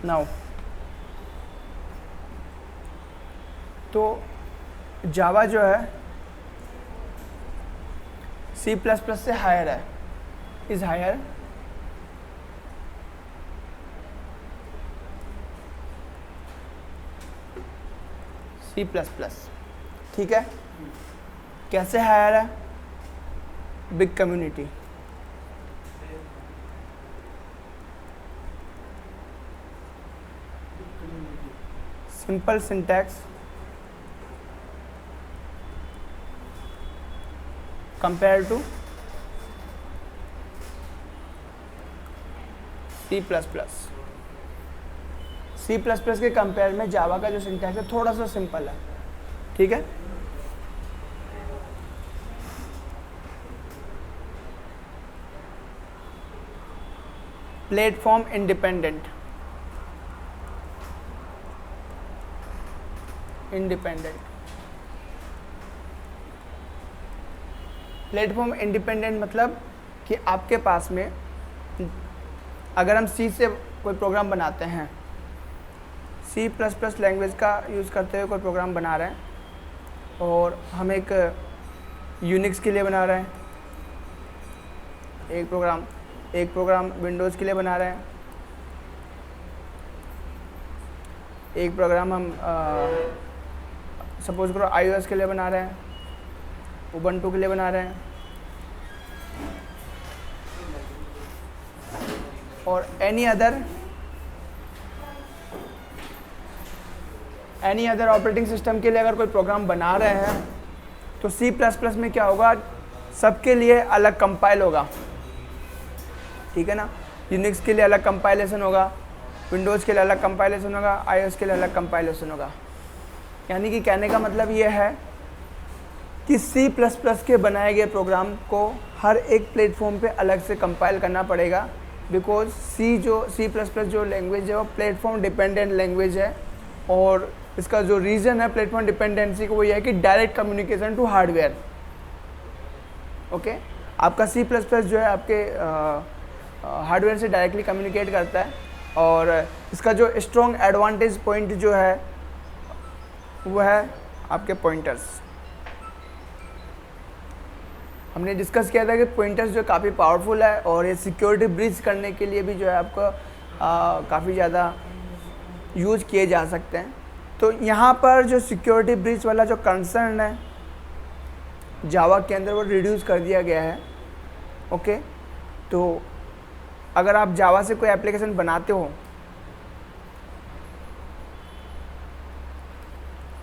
Now तो जावा जो है C++ से हायर है, इज हायर C++, ठीक है। कैसे हायर है? Big community, simple syntax, compare to C++ के कंपेयर में जावा का जो सिंटैक्स है थोड़ा सा सिंपल है, ठीक है। प्लेटफॉर्म इंडिपेंडेंट, प्लेटफॉर्म इंडिपेंडेंट मतलब कि आपके पास में अगर हम C से कोई प्रोग्राम बनाते हैं, C++ लैंग्वेज का यूज़ करते हुए कोई प्रोग्राम बना रहे हैं और हम एक यूनिक्स के लिए बना रहे हैं, एक प्रोग्राम विंडोज़ के लिए बना रहे हैं, एक प्रोग्राम हम सपोज करो iOS के लिए बना रहे हैं, उबंटू के लिए बना रहे हैं, और एनी अदर ऑपरेटिंग सिस्टम के लिए अगर कोई प्रोग्राम बना रहे हैं तो C++ में क्या होगा, सबके लिए अलग कंपाइल होगा, ठीक है ना। यूनिक्स के लिए अलग कंपाइलेशन होगा, विंडोज़ के लिए अलग कंपाइलेशन होगा, iOS के लिए अलग कंपाइलेशन होगा। यानी कि कहने का मतलब ये है कि C++ के बनाए गए प्रोग्राम को हर एक प्लेटफॉर्म पे अलग से कंपाइल करना पड़ेगा, बिकॉज C++ जो लैंग्वेज है वो प्लेटफॉर्म डिपेंडेंट लैंग्वेज है, और इसका जो रीज़न है प्लेटफॉर्म डिपेंडेंसी को वो ये है कि direct communication to hardware. Okay, आपका C++ जो है आपके हार्डवेयर से डायरेक्टली कम्युनिकेट करता है, और इसका जो स्ट्रॉन्ग एडवांटेज पॉइंट जो है वो है आपके पॉइंटर्स। हमने डिस्कस किया था कि पॉइंटर्स जो काफ़ी पावरफुल है और ये सिक्योरिटी ब्रीच करने के लिए भी जो है आपको काफ़ी ज़्यादा यूज किए जा सकते हैं। तो यहाँ पर जो सिक्योरिटी ब्रीच वाला जो कंसर्न है जावा के अंदर वो रिड्यूस कर दिया गया है। ओके, तो अगर आप जावा से कोई एप्लीकेशन बनाते हो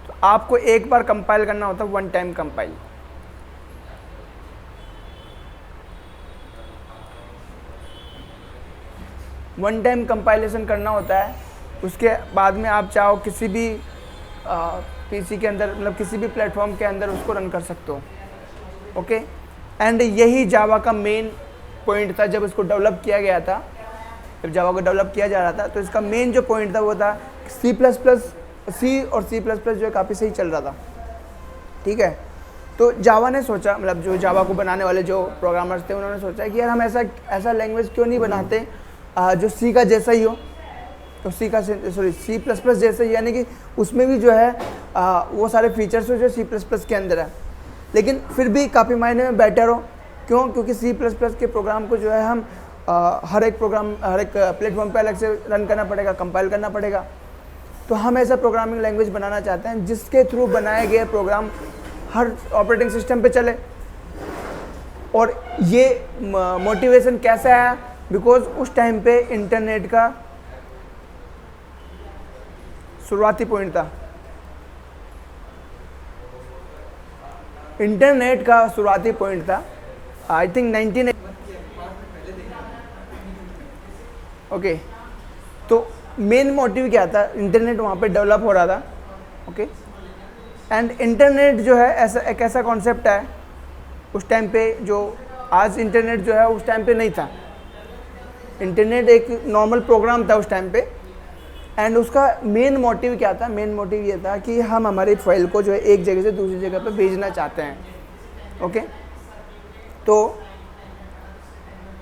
तो आपको एक बार कंपाइल करना होता है, one time compile. One time compilation करना होता है, उसके बाद में आप चाहो किसी भी पीसी के अंदर, मतलब किसी भी प्लेटफॉर्म के अंदर उसको रन कर सकते हो। ओके, एंड यही जावा का मेन पॉइंट था जब इसको डेवलप किया गया था, जब जावा को डेवलप किया जा रहा था तो इसका मेन जो पॉइंट था वो था C++ जो है काफ़ी सही चल रहा था। ठीक है, तो जावा ने सोचा, मतलब जो जावा को बनाने वाले जो प्रोग्रामर्स थे उन्होंने सोचा कि यार हम ऐसा लैंग्वेज क्यों नहीं बनाते जो C का जैसा ही हो, तो C++ जैसे ही, यानी कि उसमें भी जो है वो सारे फीचर्स हो जो C++ के अंदर है, लेकिन फिर भी काफ़ी मायने में बेटर हो। क्यों? क्योंकि C++ के प्रोग्राम को जो है हम हर एक प्लेटफॉर्म पे अलग से रन करना पड़ेगा, कंपाइल करना पड़ेगा। तो हम ऐसा प्रोग्रामिंग लैंग्वेज बनाना चाहते हैं जिसके थ्रू बनाए गए प्रोग्राम हर ऑपरेटिंग सिस्टम पे चले। और ये मोटिवेशन कैसा है? बिकॉज उस टाइम पे इंटरनेट का शुरुआती पॉइंट था। इंटरनेट का शुरुआती पॉइंट था आई थिंक 19। ओके, तो मेन मोटिव क्या था? इंटरनेट वहाँ पे डेवलप हो रहा था। ओके, एंड इंटरनेट जो है एक ऐसा कॉन्सेप्ट है उस टाइम पे, जो आज इंटरनेट जो है उस टाइम पे नहीं था। इंटरनेट एक नॉर्मल प्रोग्राम था उस टाइम पे, एंड उसका मेन मोटिव क्या था? मेन मोटिव ये था कि हम हमारी फाइल को जो है एक जगह से दूसरी जगह पे भेजना चाहते हैं। ओके, तो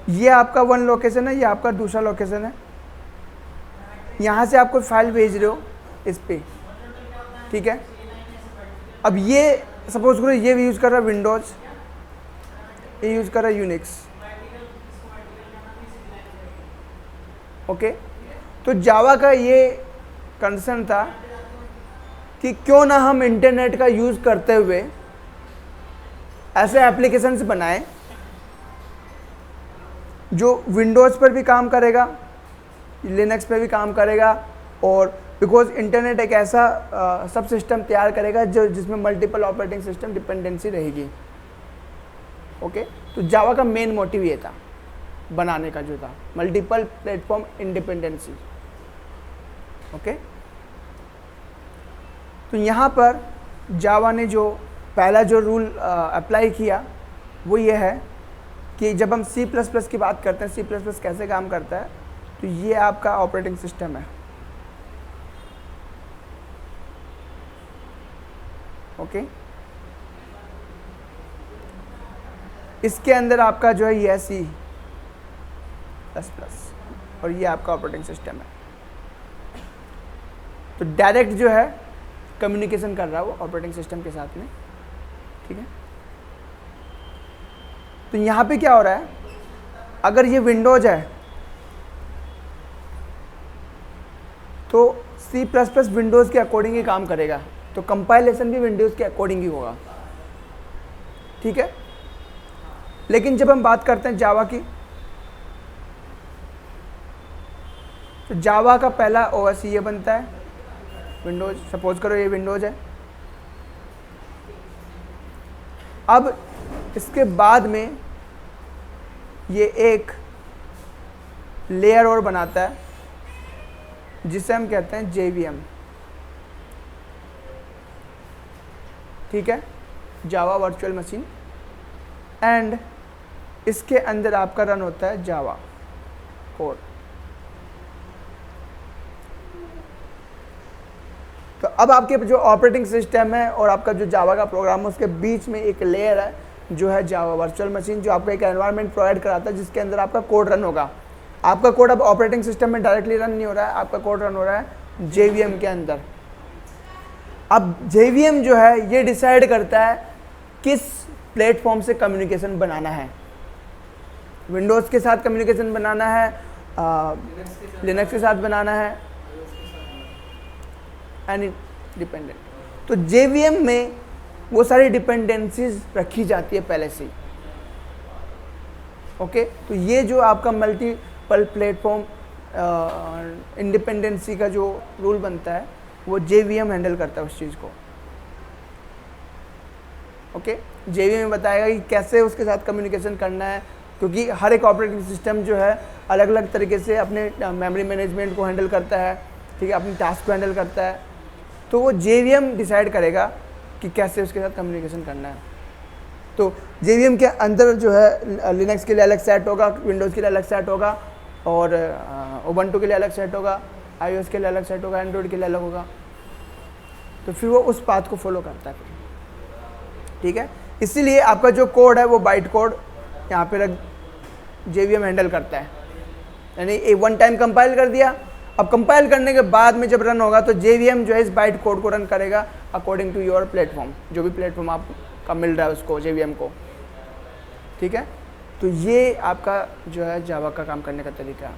ये आपका वन लोकेशन है, ये आपका दूसरा लोकेशन है। यहाँ से आप कोई फाइल भेज रहे हो इस पे, ठीक है। अब ये सपोज करो ये भी यूज़ कर रहा है विंडोज़, ये यूज़ कर रहा है यूनिक्स, ओके। तो जावा का ये कंसर्न था कि क्यों ना हम इंटरनेट का यूज़ करते हुए ऐसे एप्लीकेशंस बनाएं जो विंडोज़ पर भी काम करेगा, लिनक्स पे भी काम करेगा, और बिकॉज इंटरनेट एक ऐसा सब सिस्टम तैयार करेगा जो जिसमें मल्टीपल ऑपरेटिंग सिस्टम डिपेंडेंसी रहेगी, ओके। तो जावा का मेन मोटिव ये था बनाने का, जो था मल्टीपल प्लेटफॉर्म इंडिपेंडेंसी, ओके। तो यहाँ पर जावा ने जो पहला जो रूल अप्लाई किया वो ये है कि जब हम C++ की बात करते हैं, C++ कैसे काम करता है, तो ये आपका ऑपरेटिंग सिस्टम है, ओके। इसके अंदर आपका जो है ये C++ और ये आपका ऑपरेटिंग सिस्टम है। तो डायरेक्ट जो है कम्युनिकेशन कर रहा है वो ऑपरेटिंग सिस्टम के साथ में, ठीक है। तो यहाँ पे क्या हो रहा है, अगर ये विंडोज़ है तो C++ विंडोज़ के अकॉर्डिंग ही काम करेगा, तो कंपाइलेशन भी विंडोज़ के अकॉर्डिंग ही होगा, ठीक है। लेकिन जब हम बात करते हैं जावा की, तो जावा का पहला OS ये बनता है विंडोज़, सपोज करो ये विंडोज़ है। अब इसके बाद में ये एक लेयर और बनाता है जिसे हम कहते हैं JVM, ठीक है, जावा वर्चुअल मशीन, एंड इसके अंदर आपका रन होता है जावा कोड। तो अब आपके जो ऑपरेटिंग सिस्टम है और आपका जो जावा का प्रोग्राम है उसके बीच में एक लेयर है जो है जावा वर्चुअल मशीन, जो आपको एक एनवायरनमेंट प्रोवाइड कराता है जिसके अंदर आपका कोड रन होगा। आपका कोड अब ऑपरेटिंग सिस्टम में डायरेक्टली रन नहीं हो रहा है, आपका कोड रन हो रहा है JVM के अंदर। अब JVM जो है ये डिसाइड करता है किस प्लेटफॉर्म से कम्युनिकेशन बनाना है, विंडोज़ के साथ कम्युनिकेशन बनाना है, लिनक्स के साथ बनाना है, एनी डिपेंडेंट। तो JVM में वो सारी डिपेंडेंसीज रखी जाती है पहले से ही, ओके। तो ये जो आपका मल्टीपल प्लेटफॉर्म इंडिपेंडेंसी का जो रूल बनता है वो JVM हैंडल करता है उस चीज़ को, ओके। JVM बताएगा कि कैसे उसके साथ कम्युनिकेशन करना है, क्योंकि हर एक ऑपरेटिंग सिस्टम जो है अलग अलग तरीके से अपने मेमोरी मैनेजमेंट को हैंडल करता है, ठीक है, अपनी टास्क को हैंडल करता है। तो वो JVM डिसाइड करेगा कि कैसे उसके साथ कम्युनिकेशन करना है। तो JVM के अंदर जो है लिनक्स के लिए अलग सेट होगा, विंडोज़ के लिए अलग सेट होगा, और उबंटू के लिए अलग सेट होगा, iOS के लिए अलग सेट होगा, एंड्रॉइड के लिए अलग होगा। तो फिर वो उस पाथ को फॉलो करता है, ठीक है। इसीलिए आपका जो कोड है वो बाइट कोड यहाँ पे रख JVM हैंडल करता है, यानी वन टाइम कंपाइल कर दिया। अब कंपाइल करने के बाद में जब रन होगा तो JVM जो है इस बाइट कोड को रन करेगा अकॉर्डिंग टू योर प्लेटफॉर्म, जो भी प्लेटफॉर्म आपका मिल रहा है उसको JVM को, ठीक है। तो ये आपका जो है जावा का काम करने का तरीका है।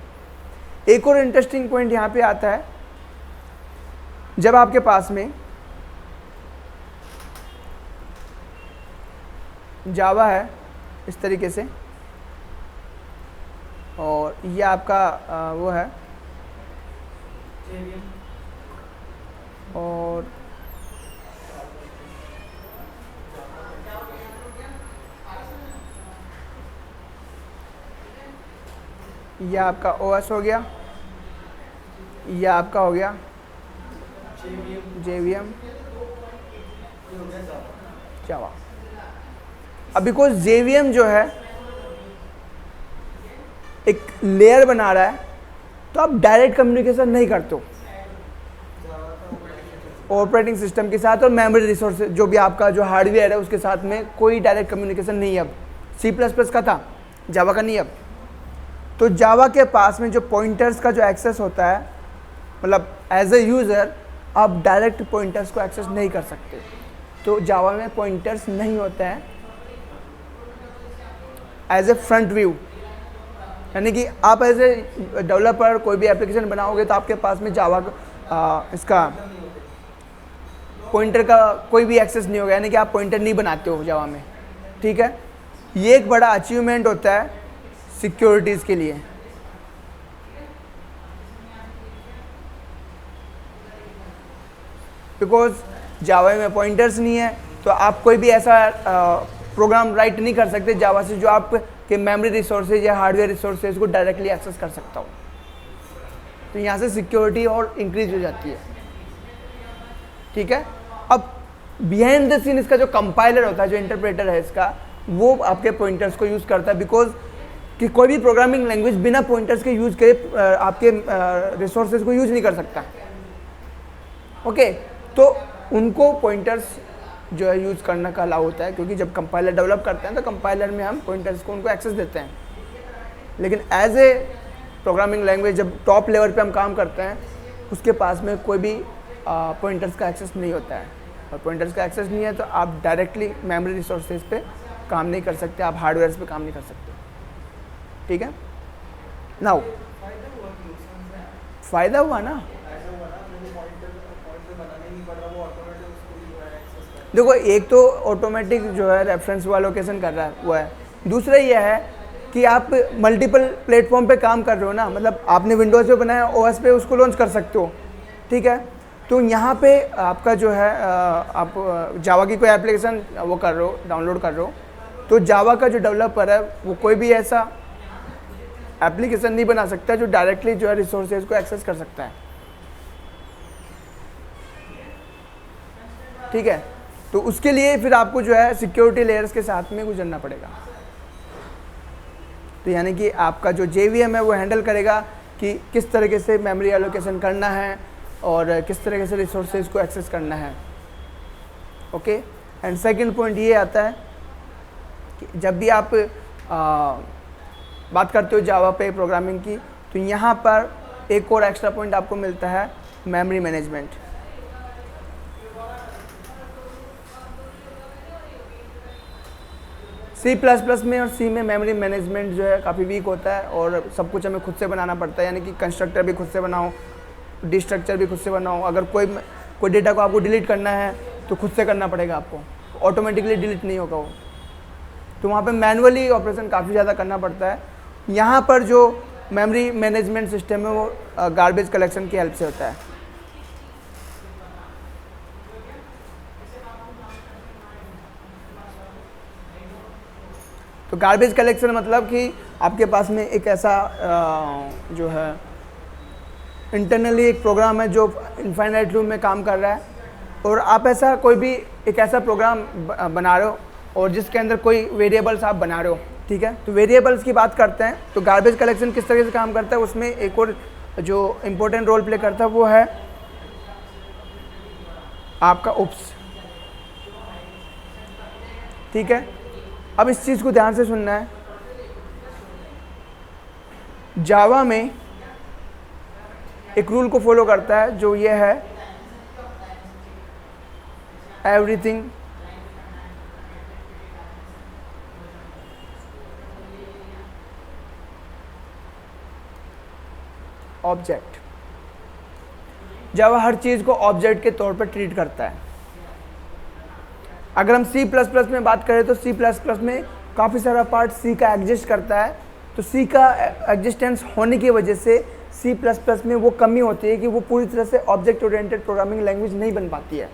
एक और इंटरेस्टिंग पॉइंट यहाँ पे आता है, जब आपके पास में जावा है इस तरीके से और ये आपका वो है, और ये आपका OS हो गया, ये आपका हो गया JVM जावा। अब बिकॉज JVM जो है एक लेयर बना रहा है, तो आप डायरेक्ट कम्युनिकेशन नहीं करते हो ऑपरेटिंग सिस्टम के साथ और मेमोरी रिसोर्स जो भी आपका जो हार्डवेयर है उसके साथ में कोई डायरेक्ट कम्युनिकेशन नहीं है। अब C++ का था, जावा का नहीं। अब तो जावा के पास में जो पॉइंटर्स का जो एक्सेस होता है मतलब एज ए यूज़र आप डायरेक्ट पॉइंटर्स को एक्सेस नहीं कर सकते। तो जावा में पॉइंटर्स नहीं होता है एज ए फ्रंट व्यू, यानी कि आप एज ए डेवलपर कोई भी एप्लीकेशन बनाओगे तो आपके पास में जावा इसका पॉइंटर का कोई भी एक्सेस नहीं होगा, यानी कि आप पॉइंटर नहीं बनाते हो जावा में। ठीक है, ये एक बड़ा अचीवमेंट होता है सिक्योरिटीज़ के लिए। बिकॉज जावा में पॉइंटर्स नहीं है तो आप कोई भी ऐसा प्रोग्राम राइट नहीं कर सकते जावा से जो आपके मेमोरी रिसोर्सेज या हार्डवेयर रिसोर्सेज को डायरेक्टली एक्सेस कर सकता हो। तो यहाँ से सिक्योरिटी और इंक्रीज हो जाती है। ठीक है, अब बिहाइंड द सीन इसका जो कंपाइलर होता है, जो इंटरप्रेटर है इसका, वो आपके पॉइंटर्स को यूज़ करता है। बिकॉज कि कोई भी प्रोग्रामिंग लैंग्वेज बिना पॉइंटर्स के यूज़ के आपके रिसोर्सेज को यूज़ नहीं कर सकता। ओके, तो उनको पॉइंटर्स जो है यूज़ करने का अलाउ होता है, क्योंकि जब कंपाइलर डेवलप करते हैं तो कंपाइलर में हम पॉइंटर्स को उनको एक्सेस देते हैं। लेकिन एज ए प्रोग्रामिंग लैंग्वेज जब टॉप लेवल पे हम काम करते हैं उसके पास में कोई भी पॉइंटर्स का एक्सेस नहीं होता है। और पॉइंटर्स का एक्सेस नहीं है तो आप डायरेक्टली मेमोरी रिसोर्सेज पे काम नहीं कर सकते, आप हार्डवेयर पे काम नहीं कर सकते। ठीक है, नाउ फ़ायदा हुआ ना, देखो एक तो ऑटोमेटिक जो है रेफरेंस वो एलोकेशन कर रहा है वो है। दूसरा ये है कि आप मल्टीपल प्लेटफॉर्म पे काम कर रहे हो ना, मतलब आपने विंडोज़ पे बनाया, ओएस पे उसको लॉन्च कर सकते हो। ठीक है, तो यहाँ पे आपका जो है आप जावा की कोई एप्लीकेशन वो कर रहे हो, डाउनलोड कर रहे हो, तो जावा का जो डेवलपर है वो कोई भी ऐसा एप्लीकेशन नहीं बना सकता जो डायरेक्टली जो है रिसोर्सेज को एक्सेस कर सकता है। ठीक है, तो उसके लिए फिर आपको जो है सिक्योरिटी लेयर्स के साथ में गुजरना पड़ेगा। तो यानी कि आपका जो JVM है वो हैंडल करेगा कि किस तरीके से मेमोरी एलोकेशन करना है और किस तरीके से रिसोर्सेज को एक्सेस करना है। ओके, एंड सेकंड पॉइंट ये आता है कि जब भी आप बात करते हो जावा पे प्रोग्रामिंग की, तो यहाँ पर एक और एक्स्ट्रा पॉइंट आपको मिलता है, मेमोरी मैनेजमेंट। C++ में और C में मेमोरी मैनेजमेंट जो है काफ़ी वीक होता है और सब कुछ हमें खुद से बनाना पड़ता है, यानी कि कंस्ट्रक्टर भी खुद से बनाओ, डिस्ट्रक्चर भी खुद से बनाओ। अगर कोई डेटा को आपको डिलीट करना है तो खुद से करना पड़ेगा आपको, ऑटोमेटिकली डिलीट नहीं होगा वो। तो वहाँ पे मैनुअली ऑपरेशन काफ़ी ज़्यादा करना पड़ता है। यहाँ पर जो मेमोरी मैनेजमेंट सिस्टम है वो गार्बेज कलेक्शन की हेल्प से होता है। तो गार्बेज कलेक्शन मतलब कि आपके पास में एक ऐसा जो है इंटरनली एक प्रोग्राम है जो इनफाइनाइट लूप में काम कर रहा है, और आप ऐसा कोई भी एक ऐसा प्रोग्राम बना रहे हो और जिसके अंदर कोई वेरिएबल्स आप बना रहे हो। ठीक है, तो वेरिएबल्स की बात करते हैं तो गार्बेज कलेक्शन किस तरह से काम करता है, उसमें एक और जो इम्पोर्टेंट रोल प्ले करता है वो है आपका उप्स। ठीक है, अब इस चीज़ को ध्यान से सुनना है। जावा में एक रूल को फॉलो करता है जो ये है, एवरीथिंग ऑब्जेक्ट। जावा हर चीज़ को ऑब्जेक्ट के तौर पर ट्रीट करता है। अगर हम C++ में बात करें तो C++ में काफ़ी सारा पार्ट C का एग्जिस्ट करता है, तो C का एग्जिस्टेंस होने की वजह से C++ में वो कमी होती है कि वो पूरी तरह से ऑब्जेक्ट ओरिएंटेड प्रोग्रामिंग लैंग्वेज नहीं बन पाती है।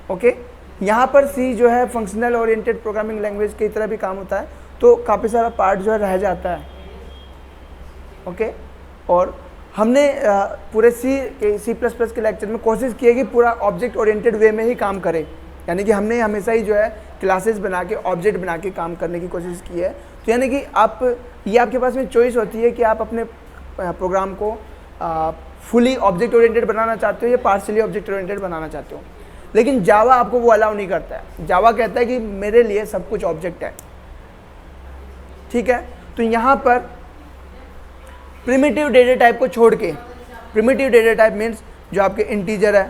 ओके, यहाँ पर C जो है फंक्शनल ओरिएंटेड प्रोग्रामिंग लैंग्वेज की तरह भी काम होता है, तो काफ़ी सारा पार्ट जो है रह जाता है। ओके, और हमने पूरे C++ के लेक्चर में कोशिश की है कि पूरा ऑब्जेक्ट ओरिएंटेड वे में ही काम करें, यानी कि हमने हमेशा ही जो है क्लासेस बना के ऑब्जेक्ट बना के काम करने की कोशिश की है। तो यानी कि ये आपके पास में चॉइस होती है कि आप अपने प्रोग्राम को फुली ऑब्जेक्ट ओरिएंटेड बनाना चाहते हो या पार्शियली ऑब्जेक्ट ओरिएंटेड बनाना चाहते हो। लेकिन जावा आपको वो अलाउ नहीं करता है। जावा कहता है कि मेरे लिए सब कुछ ऑब्जेक्ट है। ठीक है, तो यहाँ पर प्रिमिटिव डेटा टाइप को छोड़ के प्रिमिटिव डेटा टाइप मीन्स जो आपके इंटीजर है,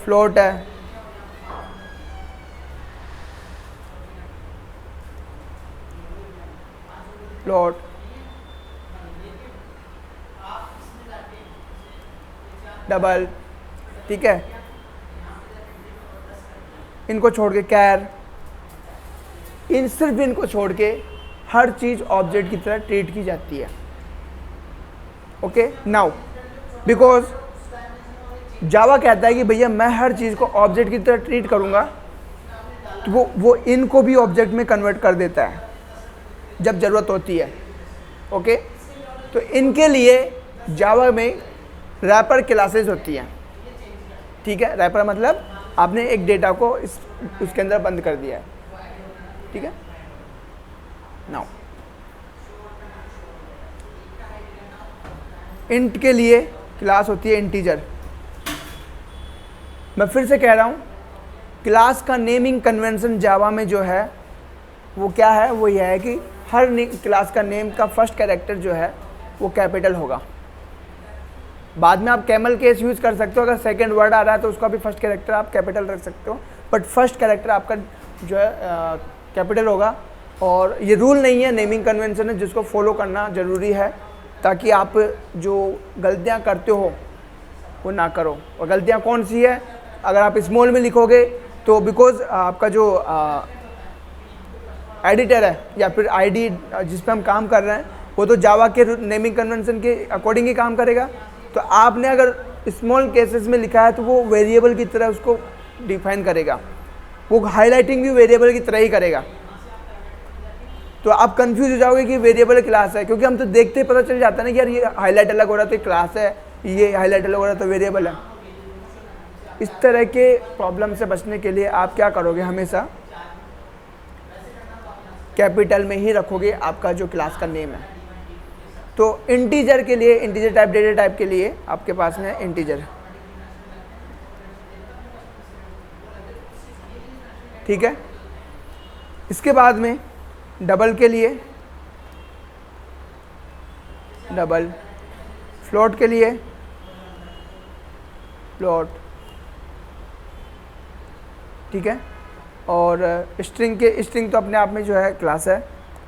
फ्लोट है, फ्लोट, डबल, ठीक है, इनको छोड़ के कैर, इन सिर्फ इनको छोड़ के हर चीज ऑब्जेक्ट की तरह ट्रीट की जाती है। ओके, नाउ बिकॉज जावा कहता है कि भैया मैं हर चीज को ऑब्जेक्ट की तरह ट्रीट करूंगा, तो वो इनको भी ऑब्जेक्ट में कन्वर्ट कर देता है जब जरूरत होती है। ओके, तो इनके लिए जावा में रैपर क्लासेस होती हैं। ठीक है, रैपर मतलब आपने एक डेटा को उसके अंदर बंद कर दिया है। ठीक है, नाउ इंट के लिए क्लास होती है इंटीजर। मैं फिर से कह रहा हूं, क्लास का नेमिंग कन्वेंशन जावा में जो है वो क्या है, वो यह है कि हर क्लास का नेम का फर्स्ट कैरेक्टर जो है वो कैपिटल होगा। बाद में आप कैमल केस यूज़ कर सकते हो, अगर सेकंड वर्ड आ रहा है तो उसका भी फर्स्ट कैरेक्टर आप कैपिटल रख सकते हो, बट फर्स्ट कैरेक्टर आपका जो है कैपिटल होगा। और ये रूल नहीं है, नेमिंग कन्वेंशन है जिसको फॉलो करना ज़रूरी है ताकि आप जो गलतियाँ करते हो वो ना करो। और गलतियाँ कौन सी है, अगर आप स्मॉल में लिखोगे तो बिकॉज आपका जो एडिटर है या फिर आईडी जिस पे हम काम कर रहे हैं वो तो जावा के नेमिंग कन्वेंशन के अकॉर्डिंग ही काम करेगा। तो आपने अगर स्मॉल केसेस में लिखा है तो वो वेरिएबल की तरह उसको डिफाइन करेगा, वो हाईलाइटिंग भी वेरिएबल की तरह ही करेगा। तो आप कंफ्यूज हो जाओगे कि वेरिएबल क्लास है, क्योंकि हम तो देखते ही पता चल जाता है ना कि यार ये हाईलाइट अलग हो रहा है तो क्लास है, ये हाईलाइट अलग हो रहा है तो वेरिएबल है। इस तरह के प्रॉब्लम से बचने के लिए आप क्या करोगे, हमेशा कैपिटल में ही रखोगे आपका जो क्लास का नेम है। तो इंटीजर के लिए, इंटीजर टाइप डेटा टाइप के लिए आपके पास में इंटीजर, ठीक है। इसके बाद में डबल के लिए डबल, फ्लोट के लिए फ्लोट, ठीक है। और स्ट्रिंग तो अपने आप में जो है क्लास है।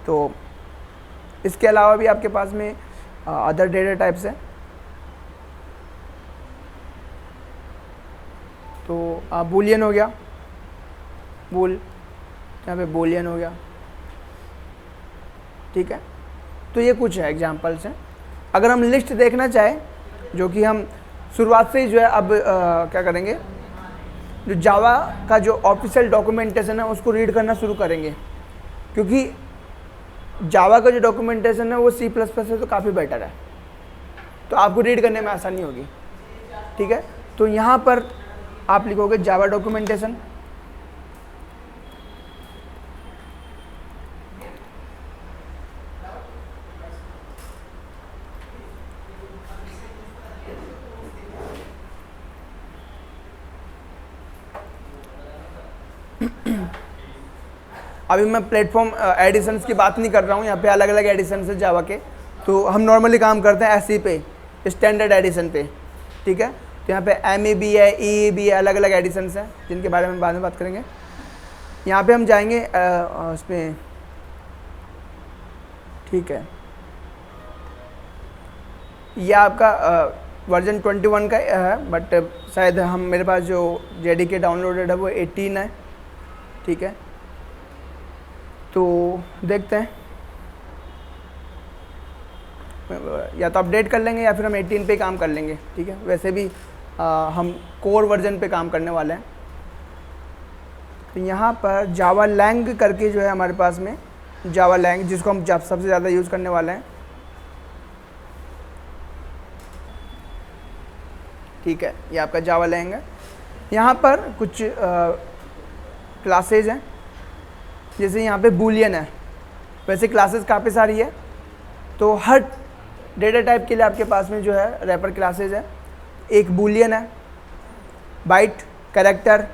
तो इसके अलावा भी आपके पास में अदर डेटा टाइप्स हैं। तो बूलियन हो गया, बूल, यहाँ पे बूलियन हो गया, ठीक है। तो ये कुछ है एग्जांपल्स हैं। अगर हम लिस्ट देखना चाहें, जो कि हम शुरुआत से ही जो है अब क्या करेंगे, जो जावा का जो ऑफिशियल डॉक्यूमेंटेशन है उसको रीड करना शुरू करेंगे, क्योंकि जावा का जो डॉक्यूमेंटेशन है वो C++ से तो काफ़ी बेटर है, तो आपको रीड करने में आसानी होगी, ठीक है। तो यहाँ पर आप लिखोगे जावा डॉक्यूमेंटेशन, अभी मैं प्लेटफॉर्म एडिशंस की बात नहीं कर रहा हूँ, यहाँ पे अलग अलग एडिशंस है जावा के। तो हम नॉर्मली काम करते हैं SE पे, स्टैंडर्ड एडिशन पे, ठीक है। तो यहाँ पे MAB है, EAB है, अलग अलग एडिशंस हैं जिनके बारे में बाद में बात करेंगे। यहाँ पे हम जाएंगे उसमें, ठीक है। यह आपका वर्जन 21 का है, बट शायद हम मेरे पास जो JDK डाउनलोडेड है वो 18 है, ठीक है। तो देखते हैं, या तो अपडेट कर लेंगे या फिर हम 18 पे काम कर लेंगे, ठीक है। वैसे भी हम कोर वर्जन पे काम करने वाले हैं। तो यहाँ पर जावा लैंग करके जो है हमारे पास में, जावा लैंग जिसको हम सबसे ज़्यादा यूज़ करने वाले हैं, ठीक है। ये आपका जावा लैंग है। यहाँ पर कुछ क्लासेज हैं, जैसे यहाँ पे बूलियन है, वैसे क्लासेस काफ़ी सारी है। तो हर डेटा टाइप के लिए आपके पास में जो है रैपर क्लासेज है। एक बूलियन है, byte, character,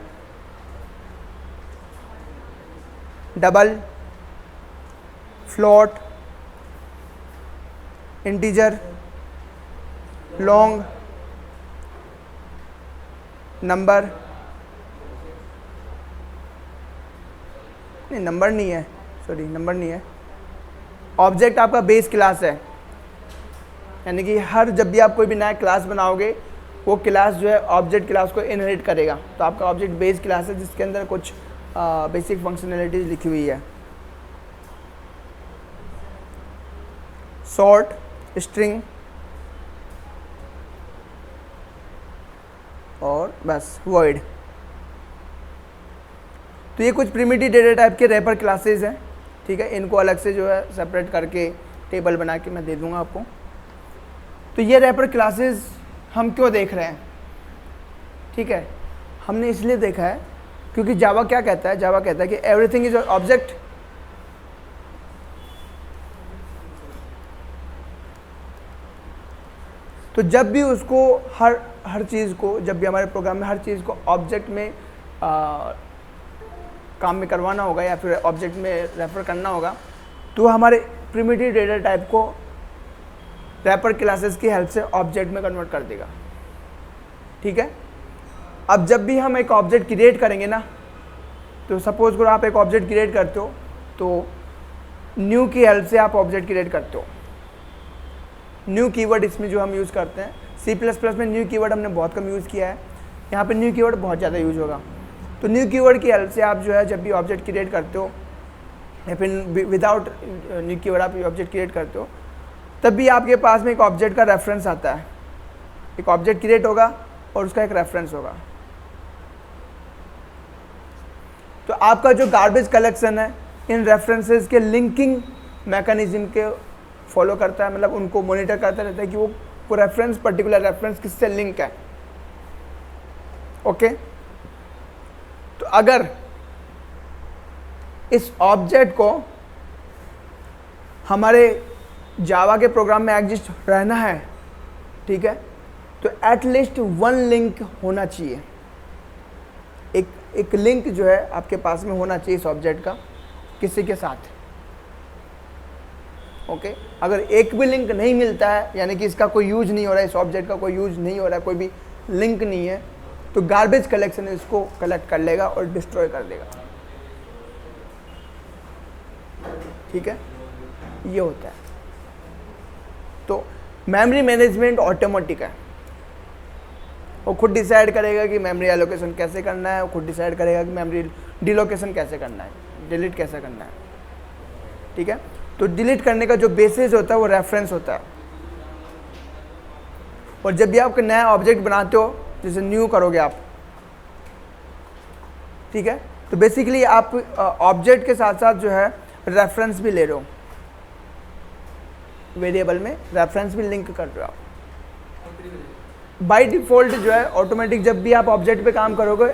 double, float, integer, long number, नहीं नंबर नहीं है, सॉरी नंबर नहीं है। ऑब्जेक्ट आपका बेस क्लास है, यानी कि हर जब भी आप कोई भी नया क्लास बनाओगे वो क्लास जो है ऑब्जेक्ट क्लास को इनहेरिट करेगा। तो आपका ऑब्जेक्ट बेस क्लास है जिसके अंदर कुछ बेसिक फंक्शनैलिटीज लिखी हुई है। सॉर्ट, स्ट्रिंग और बस वॉइड। तो ये कुछ प्रिमिटिव डेटा टाइप के रैपर क्लासेस हैं, ठीक है। इनको अलग से जो है सेपरेट करके टेबल बना के मैं दे दूंगा आपको। तो ये रैपर क्लासेस हम क्यों देख रहे हैं, ठीक है। हमने इसलिए देखा है क्योंकि जावा क्या कहता है, जावा कहता है कि एवरीथिंग इज ऑब्जेक्ट। तो जब भी उसको हर चीज़ को, जब भी हमारे प्रोग्राम में हर चीज़ को ऑब्जेक्ट में काम में करवाना होगा या फिर ऑब्जेक्ट में रेफर करना होगा, तो हमारे प्रिमिटिव डेटा टाइप को रैपर क्लासेस की हेल्प से ऑब्जेक्ट में कन्वर्ट कर देगा, ठीक है। अब जब भी हम एक ऑब्जेक्ट क्रिएट करेंगे ना, तो सपोज करो आप एक ऑब्जेक्ट क्रिएट करते हो तो न्यू की हेल्प से आप ऑब्जेक्ट क्रिएट करते हो। न्यू कीवर्ड इसमें जो हम यूज़ करते हैं, C++ में न्यू कीवर्ड हमने बहुत कम यूज़ किया है, यहाँ पे न्यू कीवर्ड बहुत ज़्यादा यूज होगा। तो न्यू कीवर्ड की हेल्प से आप जो है जब भी ऑब्जेक्ट क्रिएट करते हो या फिर विदाउट न्यू कीवर्ड आप ऑब्जेक्ट क्रिएट करते हो, तब भी आपके पास में एक ऑब्जेक्ट का रेफरेंस आता है। एक ऑब्जेक्ट क्रिएट होगा और उसका एक रेफरेंस होगा। तो आपका जो गार्बेज कलेक्शन है इन रेफरेंसेस के लिंकिंग मैकेनिज्म के फॉलो करता है, मतलब उनको मॉनिटर करता रहता है कि वो रेफरेंस, पर्टिकुलर रेफरेंस किससे लिंक है, ओके। तो अगर इस ऑब्जेक्ट को हमारे जावा के प्रोग्राम में एग्जिस्ट रहना है, ठीक है, तो एटलीस्ट वन लिंक होना चाहिए। एक लिंक जो है आपके पास में होना चाहिए इस ऑब्जेक्ट का किसी के साथ, ओके। अगर एक भी लिंक नहीं मिलता है, यानी कि इसका कोई यूज नहीं हो रहा है, इस ऑब्जेक्ट का कोई यूज नहीं हो रहा है, कोई भी लिंक नहीं है, तो गार्बेज कलेक्शन इसको कलेक्ट कर लेगा और डिस्ट्रॉय कर देगा, ठीक है। ये होता है। तो मेमोरी मैनेजमेंट ऑटोमेटिक है, वो खुद डिसाइड करेगा कि मेमोरी एलोकेशन कैसे करना है, वो खुद डिसाइड करेगा कि मेमोरी डिलोकेशन कैसे करना है, डिलीट कैसे करना है, ठीक है। तो डिलीट करने का जो बेसिस होता है वो रेफरेंस होता है। और जब भी आप नया ऑब्जेक्ट बनाते हो, जैसे न्यू करोगे आप, ठीक है, तो बेसिकली आप ऑब्जेक्ट के साथ साथ जो है रेफरेंस भी ले रहे हो, वेरिएबल में रेफरेंस भी लिंक कर रहे हो आप। बाय डिफॉल्ट जो है ऑटोमेटिक जब भी आप ऑब्जेक्ट पे काम करोगे,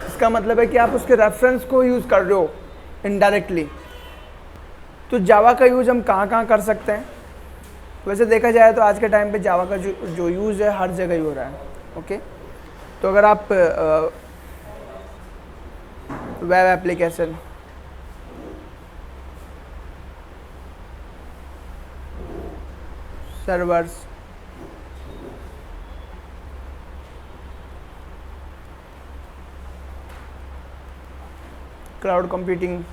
इसका मतलब है कि आप उसके रेफरेंस को यूज़ कर रहे हो इनडायरेक्टली। तो जावा का यूज़ हम कहाँ कहाँ कर सकते हैं? वैसे देखा जाए तो आज के टाइम पे जावा का जो यूज़ है हर जगह ही हो रहा है, ओके। तो अगर आप web application, servers, cloud computing,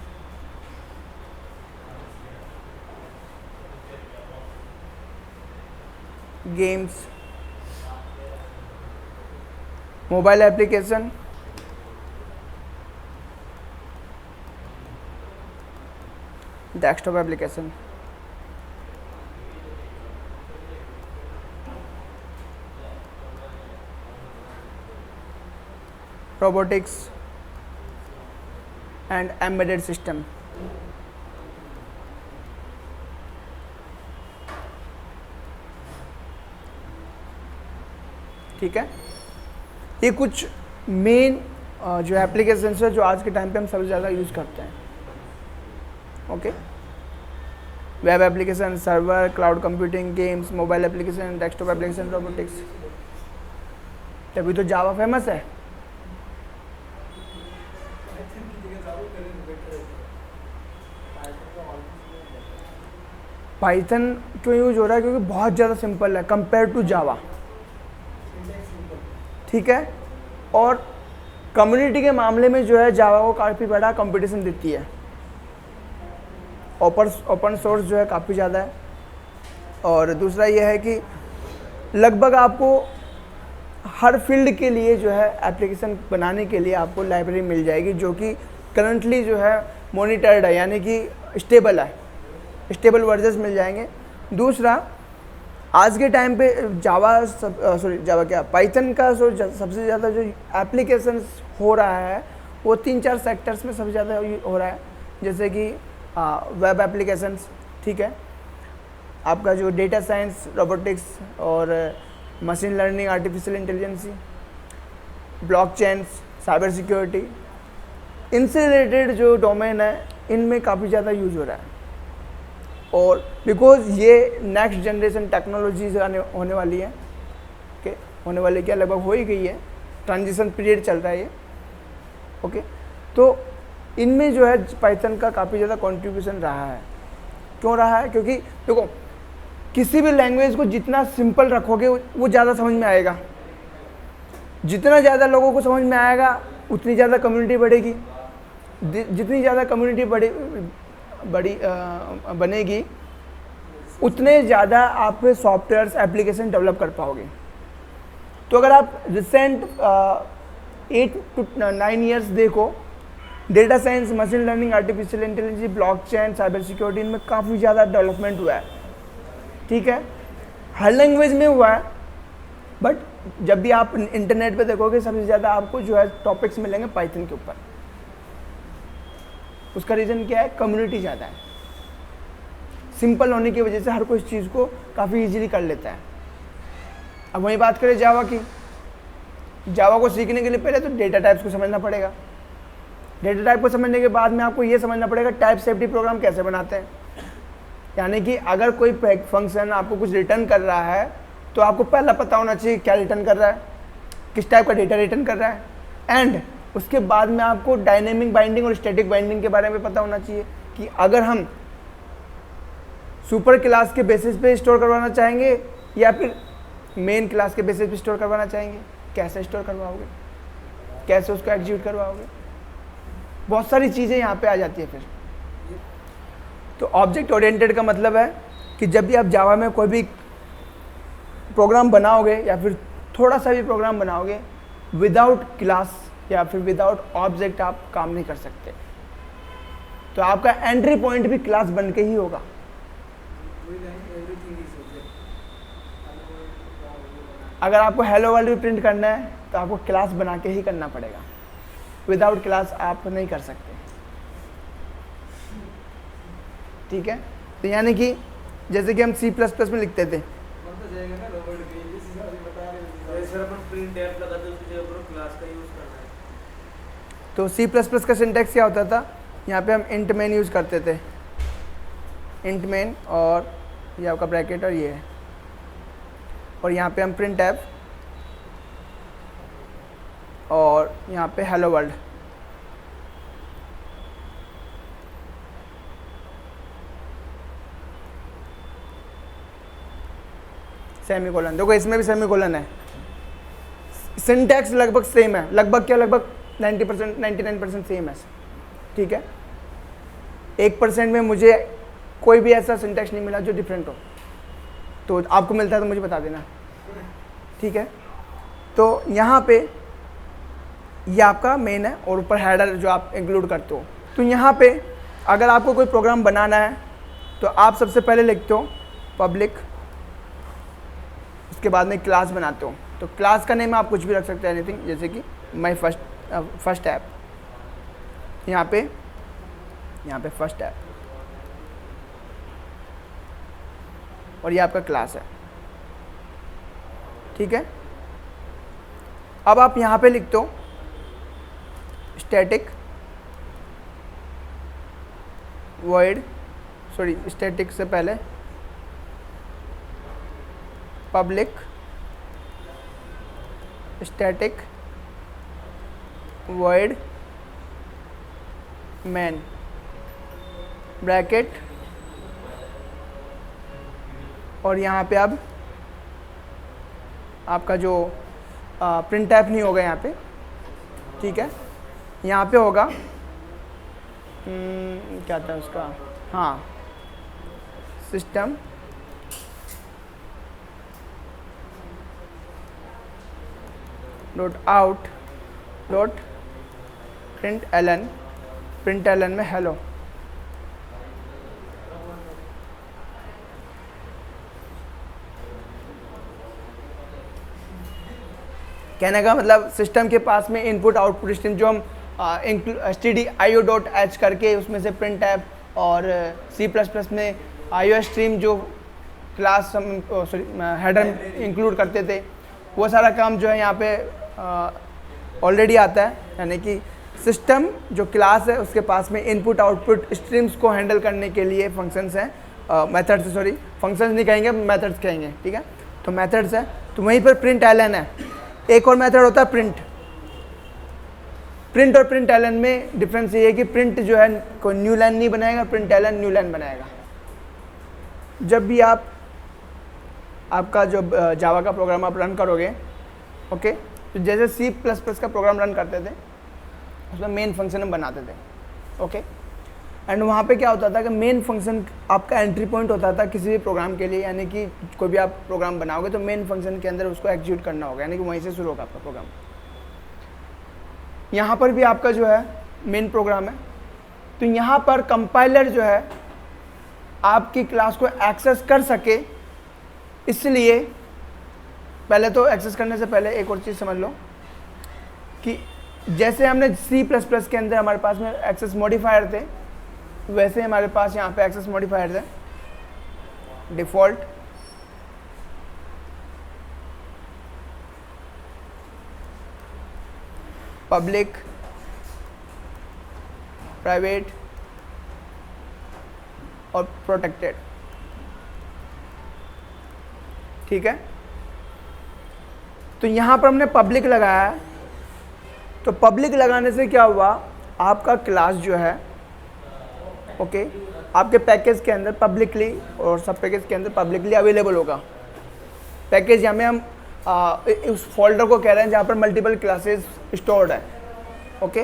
games, mobile application, desktop application, robotics and embedded system, ठीक है। ये कुछ मेन जो एप्लीकेशंस है जो आज के टाइम पे हम सबसे ज़्यादा यूज़ करते हैं, okay. Web application, server, cloud computing, games, mobile application, desktop application, robotics. तभी तो जावा फेमस है। पाइथन क्यों यूज हो रहा है? क्योंकि बहुत ज़्यादा सिंपल है कंपेयर टू जावा। ठीक है। और कम्युनिटी के मामले में जो है जावा को काफ़ी बड़ा कंपटीशन देती है, ओपन सोर्स जो है काफ़ी ज़्यादा है। और दूसरा ये है कि लगभग आपको हर फील्ड के लिए जो है एप्लीकेशन बनाने के लिए आपको लाइब्रेरी मिल जाएगी, जो कि करंटली जो है मॉनिटर्ड है, यानी कि स्टेबल है, स्टेबल वर्जन्स मिल जाएंगे। दूसरा, आज के टाइम पे पाइथन का सबसे ज़्यादा जो एप्लीकेशन हो रहा है वो 3-4 सेक्टर्स में सबसे ज़्यादा हो रहा है, जैसे कि वेब एप्लीकेशंस, ठीक है, आपका जो डेटा साइंस, रोबोटिक्स और machine learning, artificial intelligence, blockchain, cyber security, इनसे रिलेटेड जो डोमेन है इनमें काफ़ी ज़्यादा यूज हो रहा है। और बिकॉज ये नेक्स्ट जनरेशन टेक्नोलॉजीज होने वाली है, ओके, होने वाली क्या लगभग हो ही गई है, ट्रांजिशन पीरियड चल रहा है ये, ओके। तो इनमें जो है पाइथन का काफ़ी ज़्यादा कंट्रीब्यूशन रहा है। क्यों रहा है? क्योंकि देखो, किसी भी लैंग्वेज को जितना सिंपल रखोगे वो ज़्यादा समझ में आएगा, जितना ज़्यादा लोगों को समझ में आएगा उतनी ज़्यादा कम्युनिटी बढ़ेगी, जितनी ज़्यादा कम्युनिटी बड़ी बनेगी उतने ज़्यादा आप सॉफ्टवेयर्स एप्लीकेशन डेवलप कर पाओगे। तो अगर आप रिसेंट 8 to 9 ईयर्स देखो, data science, machine learning, artificial intelligence, blockchain, cyber security, इनमें काफ़ी ज़्यादा डेवलपमेंट हुआ है, ठीक है। हर लैंग्वेज में हुआ है, बट जब भी आप इंटरनेट पे देखोगे सबसे ज़्यादा आपको जो है टॉपिक्स मिलेंगे पाइथन के ऊपर। उसका रीज़न क्या है? कम्युनिटी ज़्यादा है, सिंपल होने की वजह से हर कोई इस चीज़ को काफ़ी इजीली कर लेता है। अब वहीं बात करें जावा की, जावा को सीखने के लिए पहले तो डेटा टाइप्स को समझना पड़ेगा, डेटा टाइप को समझने के बाद में आपको ये समझना पड़ेगा टाइप सेफ्टी प्रोग्राम कैसे बनाते हैं, यानी कि अगर कोई फंक्शन आपको कुछ रिटर्न कर रहा है तो आपको पहला पता होना चाहिए क्या रिटर्न कर रहा है, किस टाइप का डेटा रिटर्न कर रहा है, एंड उसके बाद में आपको डायनेमिक बाइंडिंग और स्टैटिक बाइंडिंग के बारे में पता होना चाहिए कि अगर हम सुपर क्लास के बेसिस पे स्टोर करवाना चाहेंगे या फिर मेन क्लास के बेसिस पे स्टोर करवाना चाहेंगे, कैसे स्टोर करवाओगे, कैसे उसको एग्जीक्यूट करवाओगे, बहुत सारी चीज़ें यहाँ पे आ जाती है। फिर तो ऑब्जेक्ट ओरिएंटेड का मतलब है कि जब भी आप जावा में कोई भी प्रोग्राम बनाओगे या फिर थोड़ा सा भी प्रोग्राम बनाओगे, विदाउट क्लास या फिर विदाउट ऑब्जेक्ट आप काम नहीं कर सकते। तो आपका एंट्री पॉइंट भी क्लास बन के ही होगा। अगर आपको हेलो वर्ल्ड भी प्रिंट करना है तो आपको क्लास बना के ही करना पड़ेगा, विदाउट क्लास आप नहीं कर सकते, ठीक है। तो यानी कि जैसे कि हम C++ में लिखते थे, तो C++ का सिंटैक्स क्या होता था, यहाँ पे हम इंट मेन यूज़ करते थे, इंट मेन, और ये आपका ब्रैकेट और ये है, और यहाँ पे हम प्रिंट एफ, और यहाँ पे हेलो वर्ल्ड। सेमीकोलन, देखो इसमें भी सेमीकोलन है, सिंटैक्स लगभग सेम है, लगभग क्या, लगभग 90%, 99% सेम है, ठीक है। 1% में मुझे कोई भी ऐसा सिंटैक्स नहीं मिला जो डिफरेंट हो, तो आपको मिलता है तो मुझे बता देना, ठीक है। तो यहाँ पे ये आपका मेन है और ऊपर हेडर जो आप इंक्लूड करते हो। तो यहाँ पे अगर आपको कोई प्रोग्राम बनाना है तो आप सबसे पहले लिखते हो पब्लिक, उसके बाद में क्लास बनाते हो। तो क्लास का नेम आप कुछ भी रख सकते हैं, एनीथिंग, जैसे कि माई फर्स्ट ऐप, यहाँ पे फर्स्ट ऐप, और ये आपका क्लास है, ठीक है। अब आप यहाँ पे लिखते हो स्टैटिक वॉइड, सॉरी स्टैटिक से पहले public static void main bracket, और यहाँ पे अब आपका जो प्रिंट टाइप नहीं होगा यहाँ पे, ठीक है। यहाँ पे होगा क्या था उसका, हाँ, system dot out dot print ln में हेलो। कहने का मतलब सिस्टम के पास में इनपुट आउटपुट स्ट्रीम जो हम stdio.h करके उसमें से प्रिंट टैब और C++ में IO स्ट्रीम जो क्लास हम हेडर इंक्लूड करते थे, वो सारा काम जो है यहाँ पे ऑलरेडी आता है। यानी कि सिस्टम जो क्लास है उसके पास में इनपुट आउटपुट स्ट्रीम्स को हैंडल करने के लिए फंक्शंस हैं, मेथड्स, सॉरी फंक्शंस नहीं कहेंगे, मेथड्स कहेंगे, ठीक है। तो मेथड्स है, तो वहीं पर प्रिंट एलन है। एक और मेथड होता है प्रिंट और प्रिंट एलन में डिफरेंस ये है कि प्रिंट जो है कोई न्यू लाइन नहीं बनाएगा, प्रिंट एलन न्यू लाइन बनाएगा। जब भी आपका जो जावा का प्रोग्राम आप रन करोगे, ओके, तो जैसे C++ का प्रोग्राम रन करते थे उसमें मेन फंक्शन हम बनाते थे, ओके। एंड वहाँ पे क्या होता था कि मेन फंक्शन आपका एंट्री पॉइंट होता था किसी भी प्रोग्राम के लिए। यानी कि कोई भी आप प्रोग्राम बनाओगे तो मेन फंक्शन के अंदर उसको एग्जीक्यूट करना होगा, यानी कि वहीं से शुरू होगा आपका प्रोग्राम। यहाँ पर भी आपका जो है मेन प्रोग्राम है, तो यहाँ पर कंपाइलर जो है आपकी क्लास को एक्सेस कर सके, इसलिए पहले तो एक्सेस करने से पहले एक और चीज़ समझ लो कि जैसे हमने C++ के अंदर हमारे पास में एक्सेस मॉडिफायर थे, वैसे हमारे पास यहाँ पे एक्सेस मॉडिफायर है डिफ़ॉल्ट, पब्लिक, प्राइवेट और प्रोटेक्टेड, ठीक है। तो यहाँ पर हमने पब्लिक लगाया है, तो पब्लिक लगाने से क्या हुआ, आपका क्लास जो है, ओके, आपके पैकेज के अंदर पब्लिकली और सब पैकेज के अंदर पब्लिकली अवेलेबल होगा। पैकेज यहाँ में हम उस फोल्डर को कह रहे हैं जहाँ पर मल्टीपल क्लासेस स्टोर्ड है, ओके।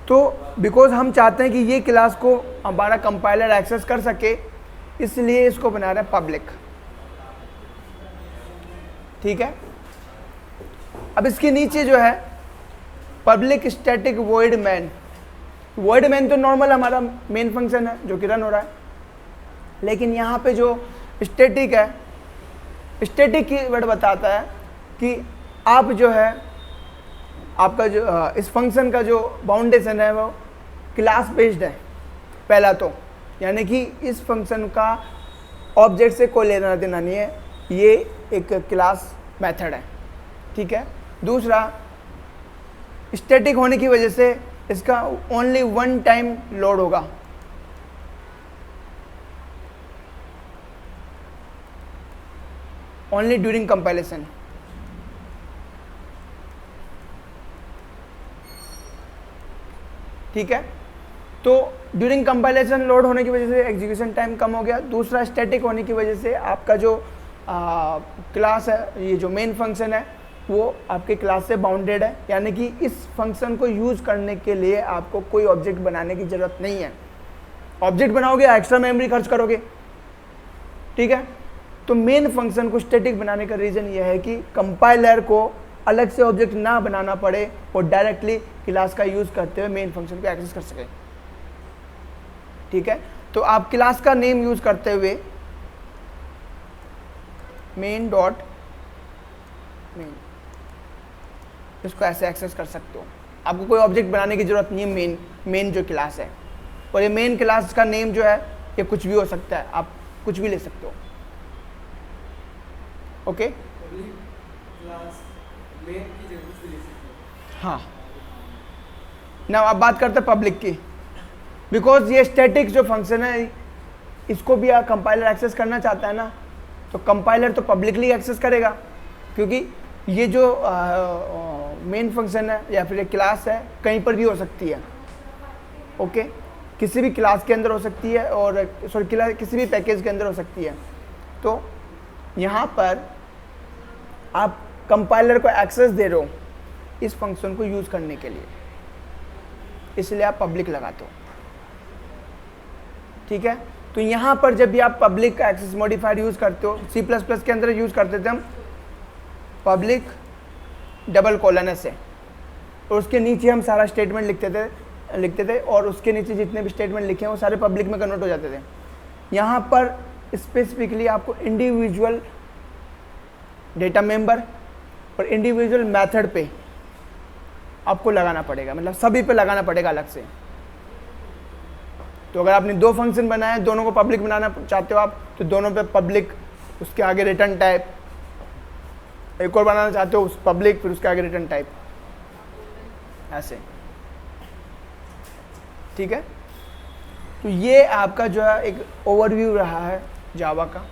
तो बिकॉज हम चाहते हैं कि ये क्लास को हमारा कंपाइलर एक्सेस कर सके, इसलिए इसको बना रहे हैं पब्लिक, ठीक है। अब इसके नीचे जो है public static void main, void main तो नॉर्मल हमारा मेन फंक्शन है जो कि रन हो रहा है, लेकिन यहाँ पे जो स्टैटिक है, स्टैटिक की वर्ड बताता है कि आप जो है आपका जो इस फंक्शन का जो बाउंडेशन है वो क्लास बेस्ड है पहला तो, यानी कि इस फंक्शन का ऑब्जेक्ट से कोई लेना देना नहीं है, ये एक क्लास मेथड है, ठीक है। दूसरा, स्टैटिक होने की वजह से इसका ओनली वन टाइम लोड होगा, ओनली ड्यूरिंग कंपाइलेशन, ठीक है। तो ड्यूरिंग कंपाइलेशन लोड होने की वजह से एग्जीक्यूशन टाइम कम हो गया। दूसरा, स्टैटिक होने की वजह से आपका जो क्लास है, ये जो मेन फंक्शन है वो आपके क्लास से बाउंडेड है, यानी कि इस फंक्शन को यूज़ करने के लिए आपको कोई ऑब्जेक्ट बनाने की ज़रूरत नहीं है। ऑब्जेक्ट बनाओगे एक्स्ट्रा मेमोरी खर्च करोगे, ठीक है। तो मेन फंक्शन को स्टैटिक बनाने का रीज़न ये है कि कंपाइलर को अलग से ऑब्जेक्ट ना बनाना पड़े और डायरेक्टली क्लास का यूज़ करते हुए मेन फंक्शन को एक्सेस कर सके, ठीक है। तो आप क्लास का नेम यूज़ करते हुए मेन डॉट मेन इसको ऐसे एक्सेस कर सकते हो। आपको कोई ऑब्जेक्ट बनाने की जरूरत नहीं है, मेन जो क्लास है। और ये मेन क्लास का नेम जो है ये कुछ भी हो सकता है, आप कुछ भी ले सकते हो, ओके। हाँ, ना अब बात करते हैं पब्लिक की। बिकॉज ये स्टैटिक जो फंक्शन है इसको भी कंपाइलर एक्सेस करना चाहता है ना, तो कंपाइलर तो पब्लिकली एक्सेस करेगा, क्योंकि ये जो मेन फंक्शन है या फिर एक क्लास है कहीं पर भी हो सकती है, ओके। किसी भी क्लास के अंदर हो सकती है और सॉरी किसी भी पैकेज के अंदर हो सकती है। तो यहाँ पर आप कंपाइलर को एक्सेस दे रहे हो इस फंक्शन को यूज करने के लिए, इसलिए आप पब्लिक लगाते हो। ठीक है, तो यहां पर जब भी आप पब्लिक एक्सेस मॉडिफायर यूज करते हो, सी प्लस प्लस के अंदर यूज करते थे हम पब्लिक डबल कोलन से, और उसके नीचे हम सारा स्टेटमेंट लिखते थे और उसके नीचे जितने भी स्टेटमेंट लिखे हैं वो सारे पब्लिक में कन्वर्ट हो जाते थे। यहाँ पर स्पेसिफिकली आपको इंडिविजुअल डेटा मेंबर और इंडिविजुअल मेथड पे आपको लगाना पड़ेगा, मतलब सभी पे लगाना पड़ेगा अलग से। तो अगर आपने 2 फंक्शन बनाए, दोनों को पब्लिक बनाना चाहते हो आप, तो दोनों पे पब्लिक, उसके आगे रिटर्न टाइप, एक और बनाना चाहते हो उस पब्लिक, फिर उसके आगे रिटर्न टाइप, ऐसे। ठीक है, तो ये आपका जो है एक ओवरव्यू रहा है जावा का।